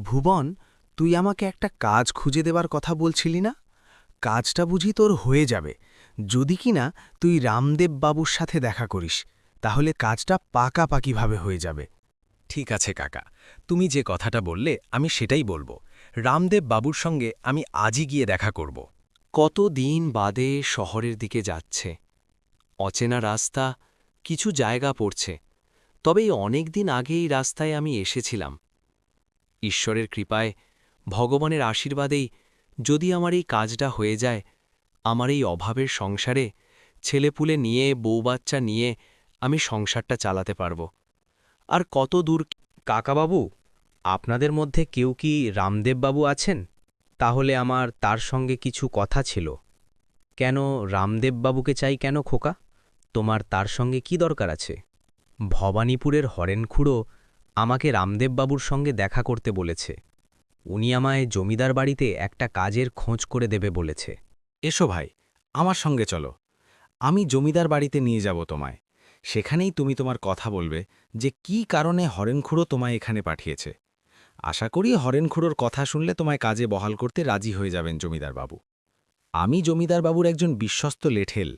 ভুবন, তুই আমাকে একটা কাজ খুঁজে দেবার কথা বলছিলি না? কাজটা বুঝি তোর হয়ে যাবে যদি কিনা তুই রামদেব বাবুর সাথে দেখা করিস। তাহলে কাজটা পাকাপাকিভাবে হয়ে যাবে। ঠিক আছে কাকা, তুমি যে কথাটা বললে আমি সেটাই বলবো। রামদেব বাবুর সঙ্গে আমি আজই গিয়ে দেখা করব। কতদিন বাদে শহরের দিকে যাচ্ছে। অচেনা রাস্তা, কিছু জায়গা পড়ছে, তবে এই অনেক দিন আগে এই রাস্তায় আমি এসেছিলাম। ঈশ্বরের কৃপায়, ভগবানের আশীর্বাদেই যদি আমার এই কাজটা হয়ে যায়, আমার এই অভাবের সংসারে ছেলেপুলে নিয়ে বউবাচ্চা নিয়ে আমি সংসারটা চালাতে পারব। আর কত দূর। কাকাবাবু, আপনাদের মধ্যে কেউ কি রামদেববাবু আছেন? তাহলে আমার তার সঙ্গে কিছু কথা ছিল। কেন রামদেববাবুকে চাই কেন খোকা? তোমার তার সঙ্গে কি দরকার আছে? ভবানীপুরের হরেনখুড়ো আমাকে রামদেববাবুর সঙ্গে দেখা করতে বলেছে। উনি আমায় জমিদার বাড়িতে একটা কাজের খোঁজ করে দেবে বলেছে। এসো ভাই, আমার সঙ্গে চলো। আমি জমিদার বাড়িতে নিয়ে যাব তোমায়। সেখানেই তুমি তোমার কথা বলবে যে কি কারণে হরেনখুড়ো তোমায় এখানে পাঠিয়েছে। আশা করি হরেনখুড়োর কথা শুনলে তোমায় কাজে বহাল করতে রাজি হয়ে যাবেন জমিদার বাবু। আমি জমিদার বাবুর একজন বিশ্বস্ত লেঠেল।